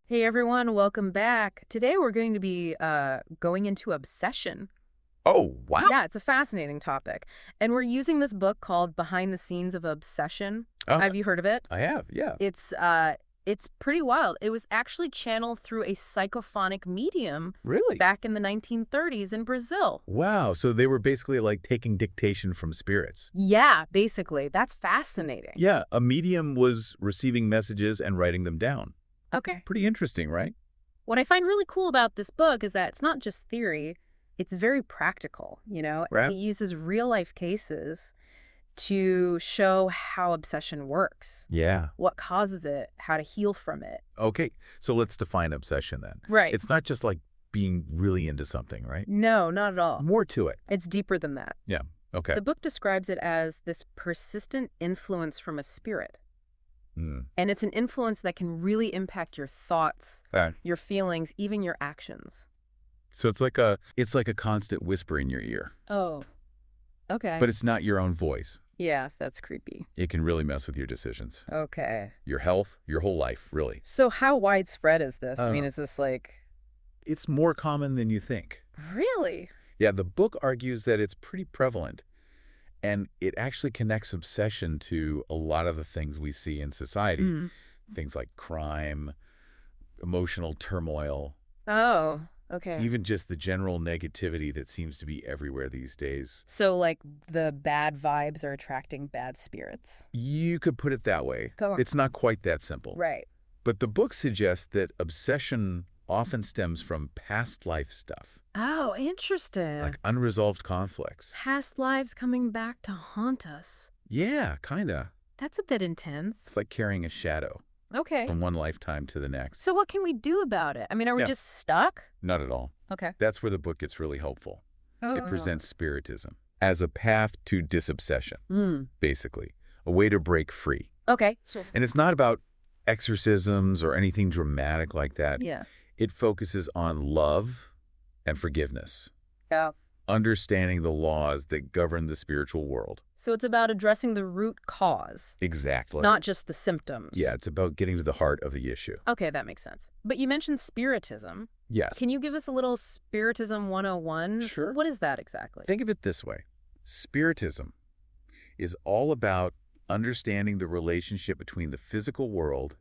Hey everyone, welcome back. Today we're going to be going into obsession. Oh, wow. Yeah, it's a fascinating topic. And we're using this book called Behind the Scenes of Obsession. Oh, Have you heard of it? I have, yeah. It's pretty wild. It was actually channeled through a psychophonic medium Really? back in the 1930s in Brazil. Wow, so they were basically like taking dictation from spirits. Yeah, basically. That's fascinating. Yeah, a medium was receiving messages and writing them down. Okay. Pretty interesting, right? What I find really cool about this book is that it's not just theory, it's very practical, you know? Right. It uses real-life cases to show how obsession works, Yeah. what causes it, how to heal from it. Okay, so let's define obsession then. Right. It's not just like being really into something, right? No, not at all. More to it. It's deeper than that. Yeah, okay. The book describes it as this persistent influence from a spirit. Mm. And it's an influence that can really impact your thoughts, Right. your feelings, even your actions. So it's like a constant whisper in your ear, Oh, okay. but it's not your own voice. Yeah, that's creepy. It can really mess with your decisions, Okay. your health, your whole life, really. So how widespread is this? I mean, is this like... It's more common than you think. Really? Yeah, the book argues that it's pretty prevalent, and it actually connects obsession to a lot of the things we see in society. Mm. Things like crime, emotional turmoil, Oh, okay. even just the general negativity that seems to be everywhere these days. So, like, the bad vibes are attracting bad spirits. You could put it that way. Go on. It's not quite that simple. Right. But the book suggests that obsession often stems from past life stuff, Oh, interesting. like unresolved conflicts. Past lives coming back to haunt us. Yeah, kinda. That's a bit intense. It's like carrying a shadow Okay. from one lifetime to the next. So what can we do about it? I mean, are we Yeah. just stuck? Not at all. Okay. That's where the book gets really helpful. Oh. It presents Spiritism as a path to disobsession, Mm. basically, a way to break free. Okay. Sure. And it's not about exorcisms or anything dramatic like that. Yeah. It focuses on love and forgiveness, Yeah. understanding the laws that govern the spiritual world. So it's about addressing the root cause, Exactly. not just the symptoms. Yeah, it's about getting to the heart of the issue. Okay, that makes sense. But you mentioned Spiritism. Yes. Can you give us a little Spiritism 101? Sure. What is that exactly? Think of it this way. Spiritism is all about understanding the relationship between the physical world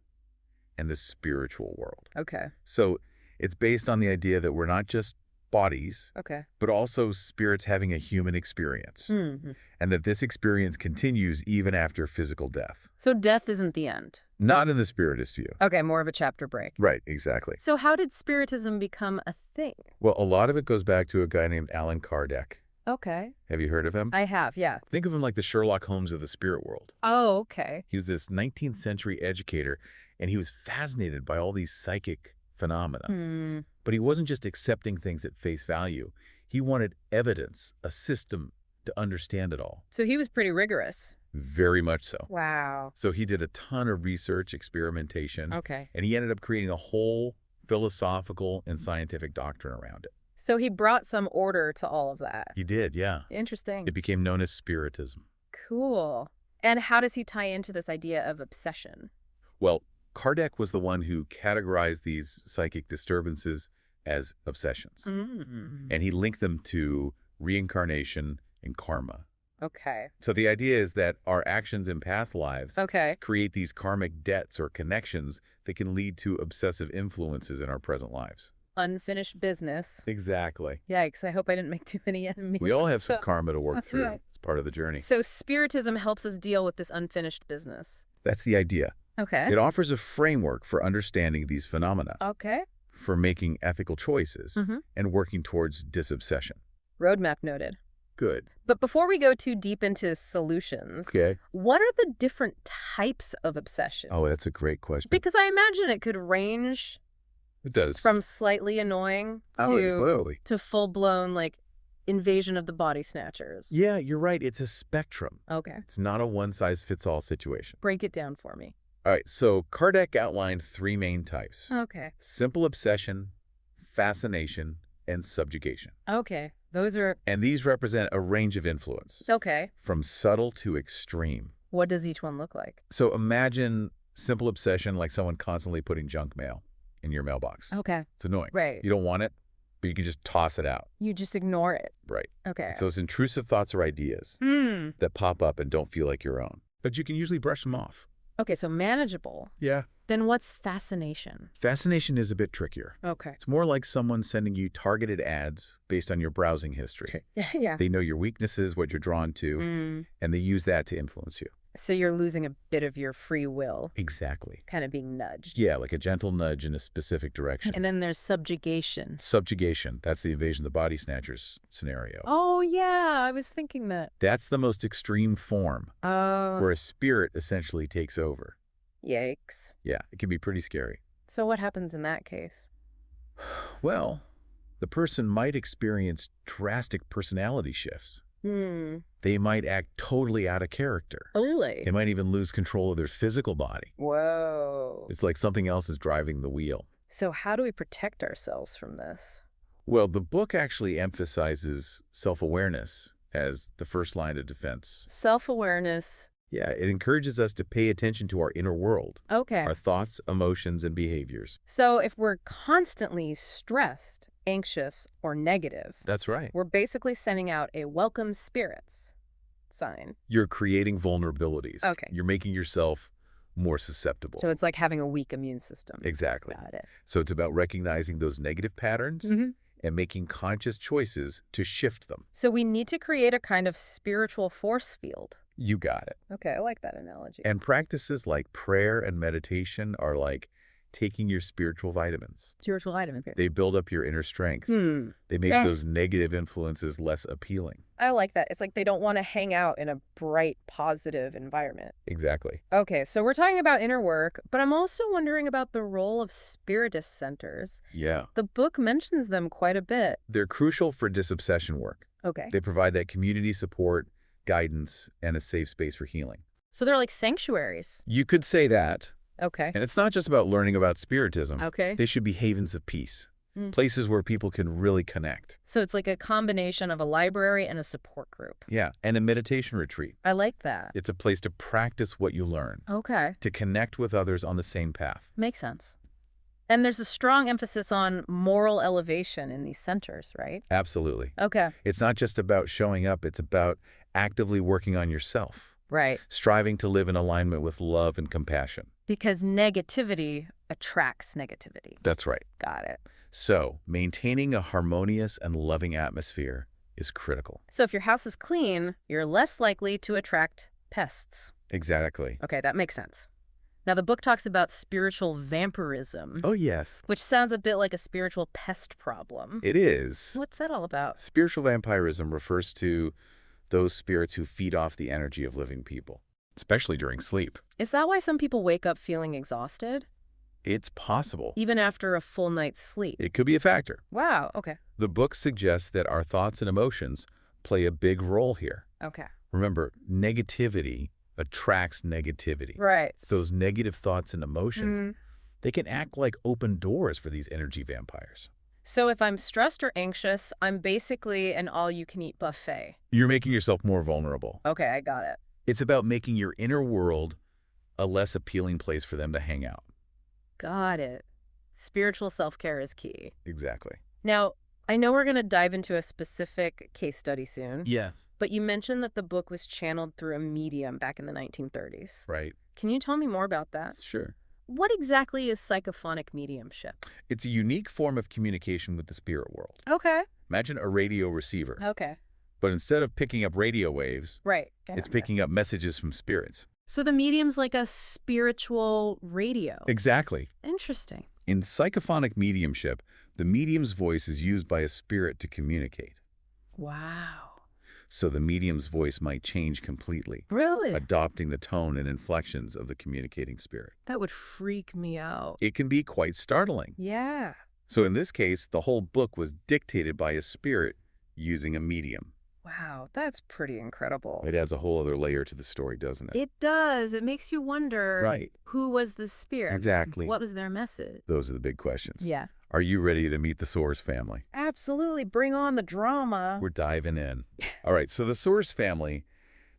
and the spiritual world. Okay. So it's based on the idea that we're not just bodies, Okay. but also spirits having a human experience, Mm-hmm. and that this experience continues even after physical death. So death isn't the end. Not in the Spiritist view. Okay, more of a chapter break. Right, exactly. So how did Spiritism become a thing? Well, a lot of it goes back to a guy named Allan Kardec. Okay. Have you heard of him? I have, yeah. Think of him like the Sherlock Holmes of the spirit world. Oh, okay. He was this 19th century educator, and he was fascinated by all these psychic phenomena. Hmm. But he wasn't just accepting things at face value. He wanted evidence, a system to understand it all. So he was pretty rigorous. Very much so. Wow. So he did a ton of research, experimentation, Okay. and he ended up creating a whole philosophical and scientific doctrine around it. So he brought some order to all of that. He did, yeah. Interesting. It became known as Spiritism. Cool. And how does he tie into this idea of obsession? Well, Kardec was the one who categorized these psychic disturbances as obsessions, Mm. and he linked them to reincarnation and karma. Okay. So the idea is that our actions in past lives Okay. create these karmic debts or connections that can lead to obsessive influences in our present lives. Unfinished business. Exactly. Yikes, I hope I didn't make too many enemies. We all have some karma to work through. It's part of the journey. So Spiritism helps us deal with this unfinished business. That's the idea. Okay. It offers a framework for understanding these phenomena, Okay. for making ethical choices, Mhm. and working towards disobsession. Roadmap noted. Good. But before we go too deep into solutions, Okay. what are the different types of obsession? Oh, that's a great question. Because I imagine it could range It does. from slightly annoying Absolutely. to full-blown, like, invasion of the body snatchers. Yeah, you're right. It's a spectrum. Okay. It's not a one-size-fits-all situation. Break it down for me. All right, so Kardec outlined three main types: Okay. simple obsession, fascination, and subjugation. Okay. Those are... And these represent a range of influence, Okay. from subtle to extreme. What does each one look like? So imagine simple obsession like someone constantly putting junk mail. in your mailbox. Okay. It's annoying. Right. You don't want it, but you can just toss it out. You just ignore it. Right. Okay. It's those intrusive thoughts or ideas that pop up and don't feel like your own. But you can usually brush them off. Okay, so manageable. Yeah. Then what's fascination? Fascination is a bit trickier. Okay. It's more like someone sending you targeted ads based on your browsing history. Yeah. They know your weaknesses, what you're drawn to, and they use that to influence you. So you're losing a bit of your free will. Exactly. Kind of being nudged. Yeah, like a gentle nudge in a specific direction. And then there's subjugation. Subjugation. That's the invasion of the body snatchers scenario. Oh, yeah. I was thinking that. That's the most extreme form, Oh. where a spirit essentially takes over. Yikes. Yeah, it can be pretty scary. So what happens in that case? Well, the person might experience drastic personality shifts. They might act totally out of character. Really? They might even lose control of their physical body. Whoa. It's like something else is driving the wheel. So how do we protect ourselves from this? Well, the book actually emphasizes self-awareness as the first line of defense. Self-awareness. Yeah, it encourages us to pay attention to our inner world, Okay. our thoughts, emotions, and behaviors. So if we're constantly stressed, anxious, or negative, That's right. we're basically sending out a welcome spirits sign. You're creating vulnerabilities. Okay. You're making yourself more susceptible. So it's like having a weak immune system. Exactly. Got it. So it's about recognizing those negative patterns and making conscious choices to shift them. So we need to create a kind of spiritual force field. You got it. Okay, I like that analogy. And practices like prayer and meditation are like taking your spiritual vitamins. Spiritual vitamin. They build up your inner strength. They make those negative influences less appealing. I like that. It's like they don't want to hang out in a bright, positive environment. Exactly. Okay, so we're talking about inner work, but I'm also wondering about the role of spiritist centers. Yeah. The book mentions them quite a bit. They're crucial for disobsession work. Okay. They provide that community support, guidance, and a safe space for healing. So they're like sanctuaries. You could say that. Okay. And it's not just about learning about spiritism. Okay. They should be havens of peace, places where people can really connect. So it's like a combination of a library and a support group. Yeah, and a meditation retreat. I like that. It's a place to practice what you learn, Okay. to connect with others on the same path. Makes sense. And there's a strong emphasis on moral elevation in these centers, right? Absolutely. Okay. It's not just about showing up, it's about actively working on yourself, Right. striving to live in alignment with love and compassion. Because negativity attracts negativity. That's right. Got it. So, maintaining a harmonious and loving atmosphere is critical. So if your house is clean, you're less likely to attract pests. Exactly. Okay, that makes sense. Now, the book talks about spiritual vampirism, Oh, yes. which sounds a bit like a spiritual pest problem. It is. What's that all about? Spiritual vampirism refers to those spirits who feed off the energy of living people, especially during sleep. Is that why some people wake up feeling exhausted, It's possible. even after a full night's sleep? It could be a factor. Wow, okay. The book suggests that our thoughts and emotions play a big role here. Okay. Remember, negativity attracts negativity. Right. Those negative thoughts and emotions, they can act like open doors for these energy vampires. So if I'm stressed or anxious, I'm basically an all-you-can-eat buffet. You're making yourself more vulnerable. Okay, I got it. It's about making your inner world a less appealing place for them to hang out. Got it. Spiritual self-care is key. Exactly. Now, I know we're going to dive into a specific case study soon, Yeah. but you mentioned that the book was channeled through a medium back in the 1930s. Right. Can you tell me more about that? Sure. What exactly is psychophonic mediumship? It's a unique form of communication with the spirit world. Okay. Imagine a radio receiver, Okay. but instead of picking up radio waves, Right. it's picking up messages from spirits. So the medium's like a spiritual radio. Exactly. Interesting. In psychophonic mediumship, the medium's voice is used by a spirit to communicate. Wow. So the medium's voice might change completely, Really? adopting the tone and inflections of the communicating spirit. That would freak me out. It can be quite startling. Yeah. So in this case, the whole book was dictated by a spirit using a medium. Wow, that's pretty incredible. It adds a whole other layer to the story, doesn't it? It does. It makes you wonder, Right. who was the spirit? Exactly. What was their message? Those are the big questions. Yeah. Are you ready to meet the Soares family? Absolutely. Bring on the drama. We're diving in. All right, so the Soares family,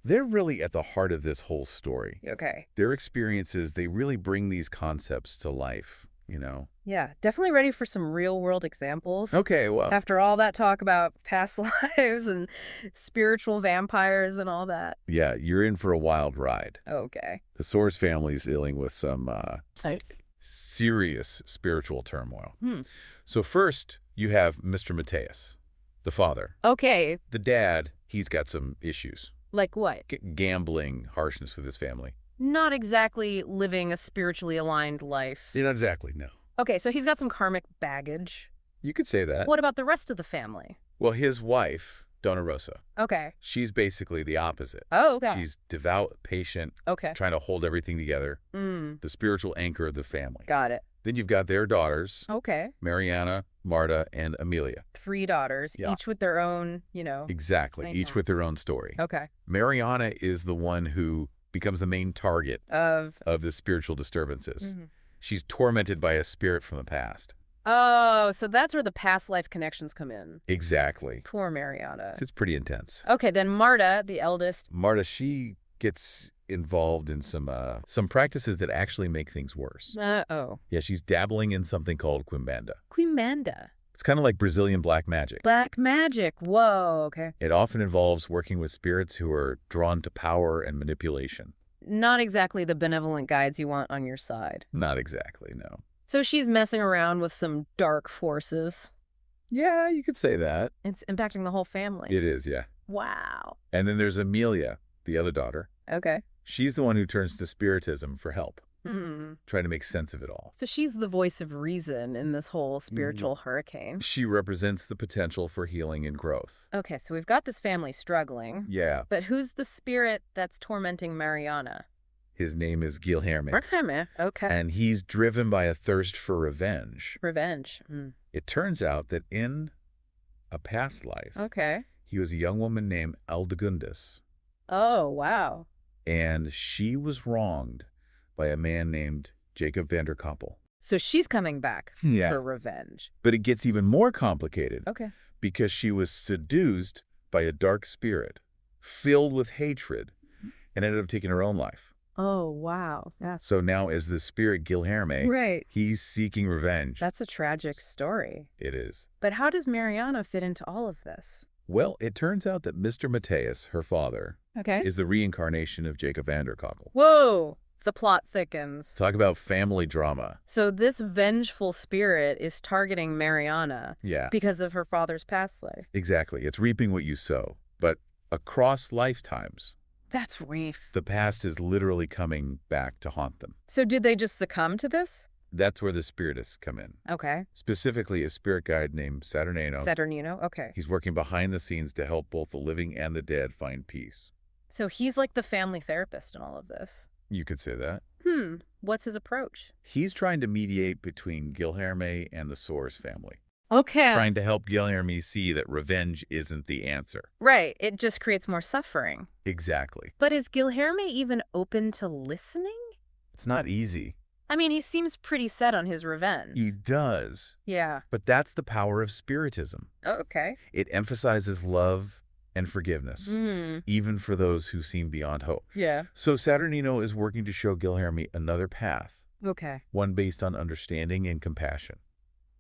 they're really at the heart of this whole story. Okay. Their experiences, they really bring these concepts to life. you know. Yeah, definitely ready for some real-world examples. Okay, well, After all that talk about past lives and spiritual vampires and all that. yeah, you're in for a wild ride. Okay. The Soares family's dealing with some serious spiritual turmoil. Hmm. So first, you have Mr. Mateus, the father. Okay, The dad, he's got some issues. like what? Gambling, harshness with his family. Not exactly living a spiritually aligned life. Not exactly, no. Okay, so he's got some karmic baggage. You could say that. What about the rest of the family? Well, his wife, Donna Rosa, Okay. she's basically the opposite. Oh, okay. She's devout, patient, Okay. trying to hold everything together, Mm, the spiritual anchor of the family. got it. Then you've got their daughters, Okay. Mariana, Marta, and Amelia. 3 daughters, Yeah. each with their own, Exactly, I each know. with their own story. Okay. Mariana is the one who becomes the main target Of. of the spiritual disturbances. Mhm. She's tormented by a spirit from the past. Oh, so that's where the past life connections come in. Exactly. Poor Mariana. It's pretty intense. Okay, then Marta, the eldest. Marta, she gets involved in some practices that actually make things worse. Uh-oh. Yeah, she's dabbling in something called quimbanda. Quimanda. It's kind of like Brazilian black magic. Black magic. Whoa, okay. It often involves working with spirits who are drawn to power and manipulation. Not exactly the benevolent guides you want on your side. Not exactly, no. So she's messing around with some dark forces. Yeah, you could say that. It's impacting the whole family. It is, yeah. Wow. And then there's Amelia, the other daughter. Okay. She's the one who turns to Spiritism for help, Hmm. trying to make sense of it all. So she's the voice of reason in this whole spiritual hurricane. She represents the potential for healing and growth. Okay, so we've got this family struggling. Yeah, But who's the spirit that's tormenting Mariana? his name is Guilherme, Okay. and he's driven by a thirst for revenge. Revenge. Mm. It turns out that in a past life, Okay. he was a young woman named Aldegundis, Oh, wow. and she was wronged by a man named Jacob van der Koppel. So she's coming back Yeah. for revenge. But it gets even more complicated Okay. because she was seduced by a dark spirit filled with hatred and ended up taking her own life. Oh, wow. That's So now as the spirit Guilherme, right. he's seeking revenge. That's a tragic story. It is. But how does Mariana fit into all of this? Well, it turns out that Mr. Mateus, her father, Okay. is the reincarnation of Jacob van der Koppel. Whoa! The plot thickens. Talk about family drama. So this vengeful spirit is targeting Mariana Yeah, because of her father's past life. exactly. It's reaping what you sow. But across lifetimes, That's reef. the past is literally coming back to haunt them. So did they just succumb to this? That's where the spiritists come in. Okay. Specifically, a spirit guide named Saturnino. Saturnino? Okay. He's working behind the scenes to help both the living and the dead find peace. So he's like the family therapist in all of this. You could say that. What's his approach? He's trying to mediate between Guilherme and the Soares family, Okay. trying to help Guilherme see that revenge isn't the answer. Right. It just creates more suffering. Exactly. But is Guilherme even open to listening? It's not easy. I mean, he seems pretty set on his revenge. He does. Yeah. But that's the power of Spiritism. Oh, okay. It emphasizes love and forgiveness, even for those who seem beyond hope. Yeah. So Saturnino is working to show Guilherme another path, Okay. one based on understanding and compassion.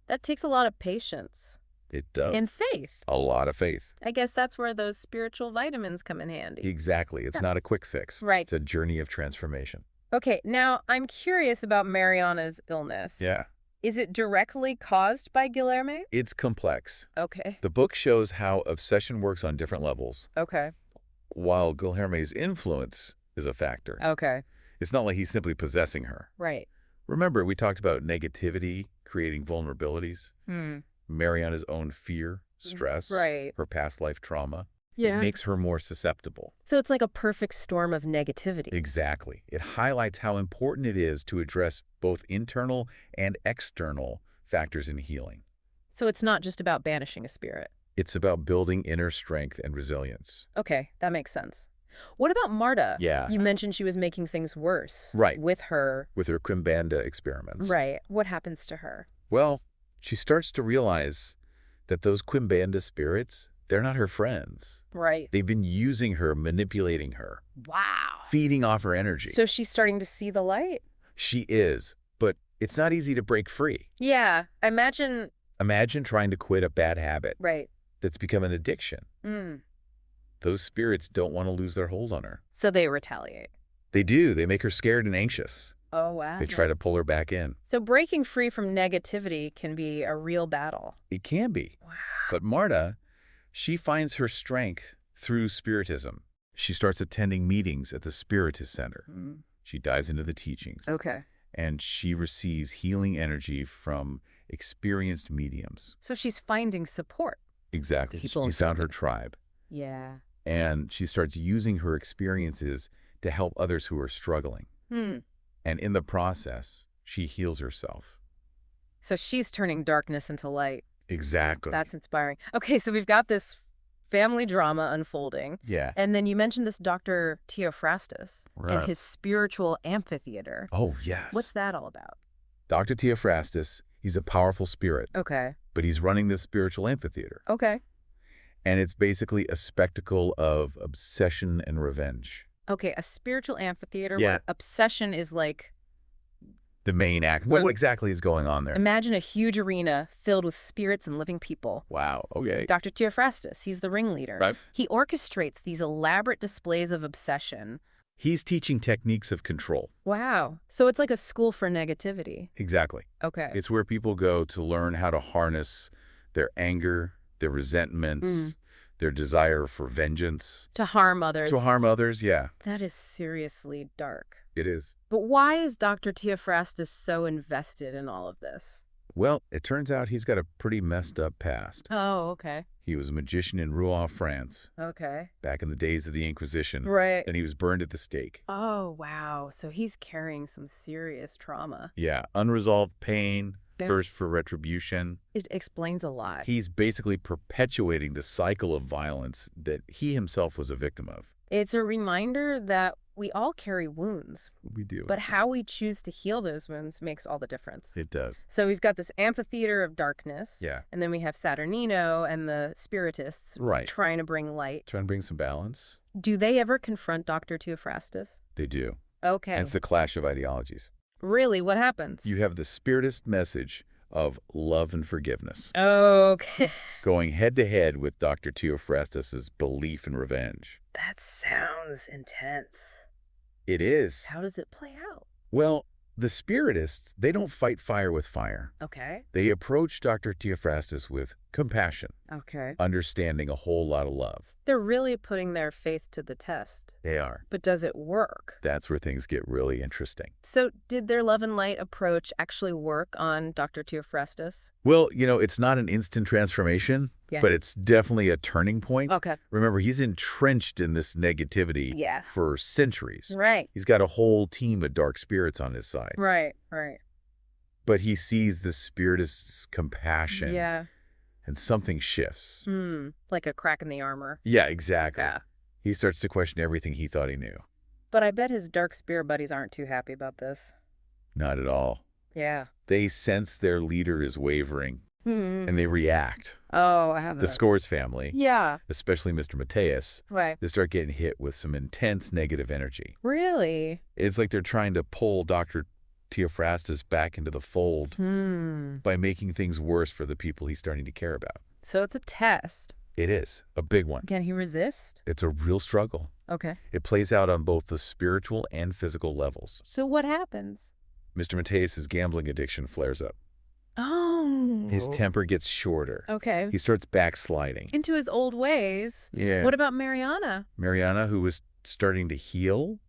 That takes a lot of patience. It does. And faith. A lot of faith. I guess that's where those spiritual vitamins come in handy. Exactly. It's not a quick fix. Right. It's a journey of transformation. Okay, now I'm curious about Mariana's illness. Yeah. Is it directly caused by Guilherme? It's complex. Okay. The book shows how obsession works on different levels, Okay. while Guilherme's influence is a factor. Okay. It's not like he's simply possessing her. Right. Remember, we talked about negativity creating vulnerabilities, Mariana's own fear, stress, Right. her past life trauma. Yeah. It makes her more susceptible. So it's like a perfect storm of negativity. Exactly. It highlights how important it is to address both internal and external factors in healing. So it's not just about banishing a spirit. It's about building inner strength and resilience. Okay, that makes sense. What about Marta? Yeah. You mentioned she was making things worse. Right. With her. With her Quimbanda experiments. Right. What happens to her? Well, she starts to realize that those Quimbanda spirits, they're not her friends. Right. They've been using her, manipulating her, Wow. feeding off her energy. So she's starting to see the light? She is, but It's not easy to break free. Yeah, imagine... Imagine trying to quit a bad habit Right. that's become an addiction. Mm. Those spirits don't want to lose their hold on her. So they retaliate. They do. They make her scared and anxious. Oh, wow. They try to pull her back in. So breaking free from negativity can be a real battle. It can be. Wow. But Marta, she finds her strength through Spiritism. She starts attending meetings at the Spiritist Center. Mm. She dives into the teachings. Okay. And she receives healing energy from experienced mediums. So she's finding support. Exactly. People She found her tribe. Yeah. And she starts using her experiences to help others who are struggling. Hmm. And in the process, she heals herself. So she's turning darkness into light. Exactly. That's inspiring. Okay, so we've got this family drama unfolding. Yeah. And then you mentioned this Dr. Theophrastus and Right. his spiritual amphitheater. Oh, yes. What's that all about? Dr. Theophrastus, he's a powerful spirit, Okay. but he's running this spiritual amphitheater. Okay. And it's basically a spectacle of obsession and revenge. Okay, a spiritual amphitheater Yeah. where obsession is like... The main act. What exactly is going on there? Imagine a huge arena filled with spirits and living people. Wow. Okay. Dr. Theophrastus, he's the ringleader. Right. He orchestrates these elaborate displays of obsession. He's teaching techniques of control. Wow. So it's like a school for negativity. Exactly. Okay. It's where people go to learn how to harness their anger, their resentments, their desire for vengeance. To harm others. To harm others, yeah. That is seriously dark. It is. But why is Dr. Theophrastus so invested in all of this? Well, it turns out he's got a pretty messed up past. Oh, okay. He was a magician in Rouen, France, Okay. back in the days of the Inquisition. Right. Then he was burned at the stake. Oh, wow. So he's carrying some serious trauma. Yeah, unresolved pain, There- thirst for retribution. It explains a lot. He's basically perpetuating the cycle of violence that he himself was a victim of. It's a reminder that we all carry wounds, We do. but how we choose to heal those wounds makes all the difference. It does. So we've got this amphitheater of darkness. Yeah. And then we have Saturnino and the Spiritists Right. trying to bring light. Trying to bring some balance. Do they ever confront Dr. Theophrastus? They do. Okay. And it's a clash of ideologies. Really? What happens? You have the Spiritist message of love and forgiveness Okay. going head-to-head with Dr. Theophrastus's belief in revenge. That sounds intense. It is. How does it play out? Well, the Spiritists, they don't fight fire with fire. Okay. They approach Dr. Theophrastus with compassion, Okay. understanding a whole lot of love. They're really putting their faith to the test. They are. But does it work? That's where things get really interesting. So did their love and light approach actually work on Dr. Theophrastus? Well, it's not an instant transformation, Yeah. but it's definitely a turning point. Okay. Remember, he's entrenched in this negativity Yeah. for centuries. Right. He's got a whole team of dark spirits on his side. Right. Right. But he sees the Spiritist's compassion, Yeah. and something shifts. Like a crack in the armor. Yeah, exactly. Yeah. He starts to question everything he thought he knew. But I bet his dark spirit buddies aren't too happy about this. Not at all. Yeah. They sense their leader is wavering, and they react. Oh, I have The Scores family, Yeah. especially Mr. Mateus, Right. they start getting hit with some intense negative energy. Really? It's like they're trying to pull Dr. Theophrastus back into the fold by making things worse for the people he's starting to care about. So it's a test. It is a big one. Can he resist? It's a real struggle. Okay. It plays out on both the spiritual and physical levels. So what happens? Mr. Mateus' gambling addiction flares up. Oh. His temper gets shorter. Okay. He starts backsliding. Into his old ways. Yeah. What about Mariana? Mariana, who was starting to heal,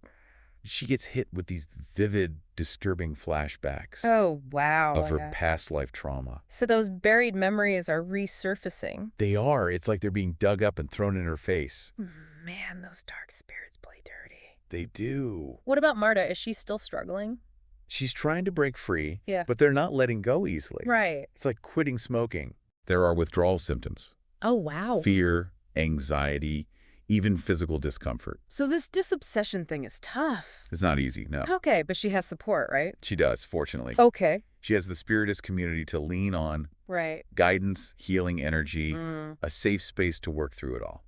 she gets hit with these vivid, disturbing flashbacks Oh, wow. of her past life trauma. So those buried memories are resurfacing. They are. It's like they're being dug up and thrown in her face. Man, those dark spirits play dirty. They do. What about Marta? Is she still struggling? She's trying to break free, Yeah. but they're not letting go easily. Right. It's like quitting smoking. There are withdrawal symptoms. Oh, wow. Fear, anxiety, even physical discomfort. So this disobsession thing is tough. It's not easy, no. Okay, but she has support, right? She does, fortunately. Okay. She has the Spiritist community to lean on, Right. guidance, healing energy, a safe space to work through it all.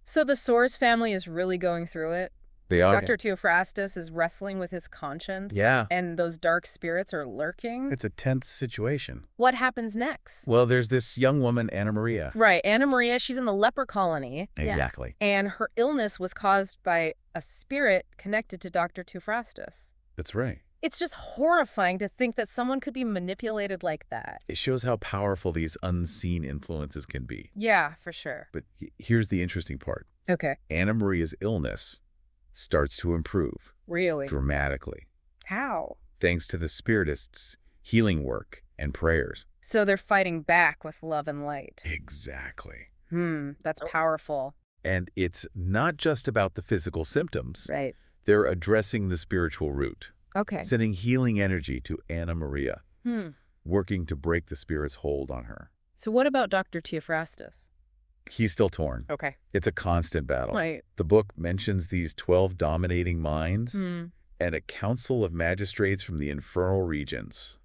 So the Soares family is really going through it? They are. Dr. Theophrastus is wrestling with his conscience. Yeah. And those dark spirits are lurking. It's a tense situation. What happens next? Well, there's this young woman, Anna Maria. Right. Anna Maria, she's in the leper colony. Exactly. And her illness was caused by a spirit connected to Dr. Theophrastus. That's right. It's just horrifying to think that someone could be manipulated like that. It shows how powerful these unseen influences can be. Yeah, for sure. But here's the interesting part. Okay. Anna Maria's illness starts to improve Really? dramatically, How? thanks to the Spiritists' healing work and prayers. So they're fighting back with love and light. Exactly. That's powerful. And it's not just about the physical symptoms. Right. They're addressing the spiritual root, Okay. sending healing energy to Anna Maria, working to break the spirit's hold on her. So what about Dr. Theophrastus? He's still torn. Okay. It's a constant battle. Right. The book mentions these 12 dominating minds and a council of magistrates from the infernal regions.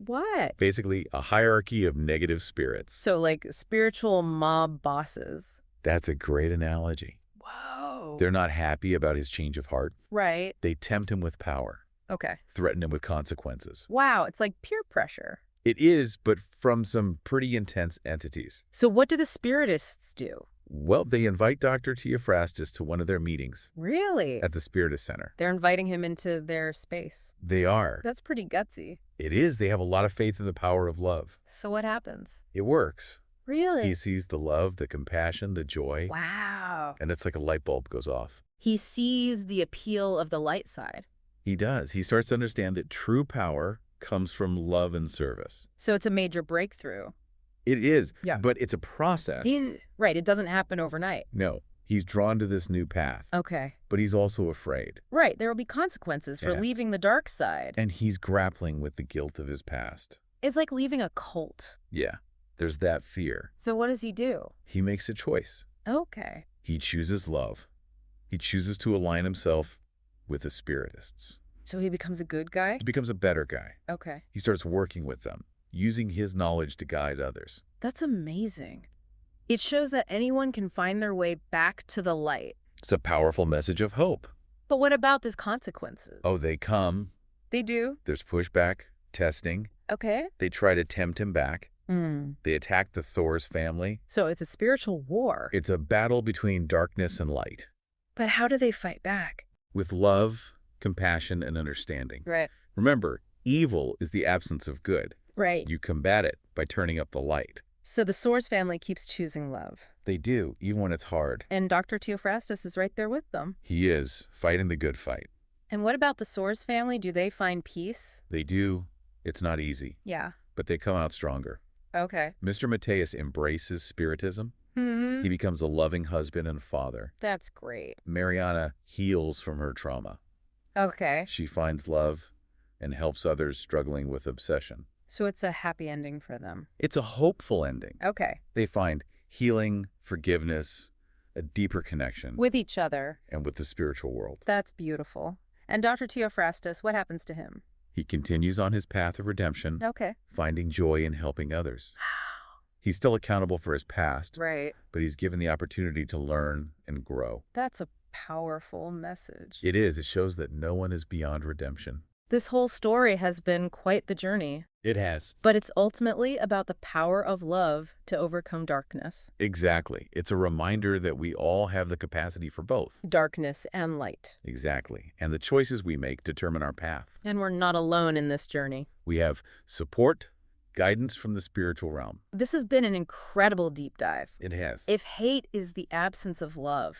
What? Basically, a hierarchy of negative spirits. So like spiritual mob bosses. That's a great analogy. Whoa. They're not happy about his change of heart. Right. They tempt him with power, Okay. threaten him with consequences. Wow, it's like peer pressure. It is, but from some pretty intense entities. So what do the Spiritists do? Well, they invite Dr. Theophrastus to one of their meetings Really? at the Spiritist Center. They're inviting him into their space. They are. That's pretty gutsy. It is. They have a lot of faith in the power of love. So what happens? It works. Really? He sees the love, the compassion, the joy. Wow. And it's like a light bulb goes off. He sees the appeal of the light side. He does. He starts to understand that true power comes from love and service. So it's a major breakthrough. It is, Yeah. but it's a process. Right, it doesn't happen overnight. No, he's drawn to this new path, Okay. but he's also afraid. Right, there will be consequences for Yeah. leaving the dark side. And he's grappling with the guilt of his past. It's like leaving a cult. Yeah, there's that fear. So what does he do? He makes a choice. Okay. He chooses love. He chooses to align himself with the Spiritists. So he becomes a good guy? He becomes a better guy. Okay. He starts working with them, using his knowledge to guide others. That's amazing. It shows that anyone can find their way back to the light. It's a powerful message of hope. But what about these consequences? Oh, they come. They do? There's pushback, testing. Okay. They try to tempt him back. They attack the Thor's family. So it's a spiritual war. It's a battle between darkness and light, But how do they fight back? with love, compassion, and understanding. Right. Remember, evil is the absence of good. Right. You combat it by turning up the light. So the Source family keeps choosing love. They do, even when it's hard. And Dr. Theophrastus is right there with them. He is fighting the good fight. And what about the Source family? Do they find peace? They do. It's not easy, Yeah. but they come out stronger. Okay. Mr. Mateus embraces Spiritism. He becomes a loving husband and father. That's great. Mariana heals from her trauma. Okay. She finds love and helps others struggling with obsession. So it's a happy ending for them. It's a hopeful ending. Okay. They find healing, forgiveness, a deeper connection, With each other. and with the spiritual world. That's beautiful. And Dr. Theophrastus, what happens to him? He continues on his path of redemption, Okay. finding joy in helping others. He's still accountable for his past, Right. but he's given the opportunity to learn and grow. That's a powerful message. It is. It shows that no one is beyond redemption. This whole story has been quite the journey, It has. but it's ultimately about the power of love to overcome darkness. Exactly. It's a reminder that we all have the capacity for both. Darkness and light. Exactly. And the choices we make determine our path. And we're not alone in this journey. We have support, guidance from the spiritual realm. This has been an incredible deep dive. It has. If hate is the absence of love,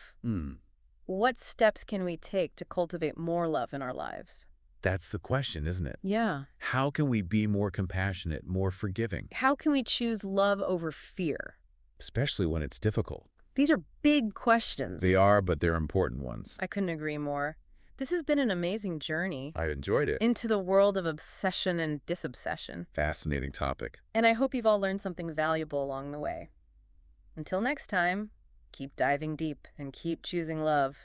what steps can we take to cultivate more love in our lives? That's the question, isn't it? Yeah. How can we be more compassionate, more forgiving, How can we choose love over fear? especially when it's difficult? These are big questions. They are, but they're important ones. I couldn't agree more. This has been an amazing journey I enjoyed it. into the world of obsession and disobsession. Fascinating topic. And I hope you've all learned something valuable along the way. Until next time, keep diving deep and keep choosing love.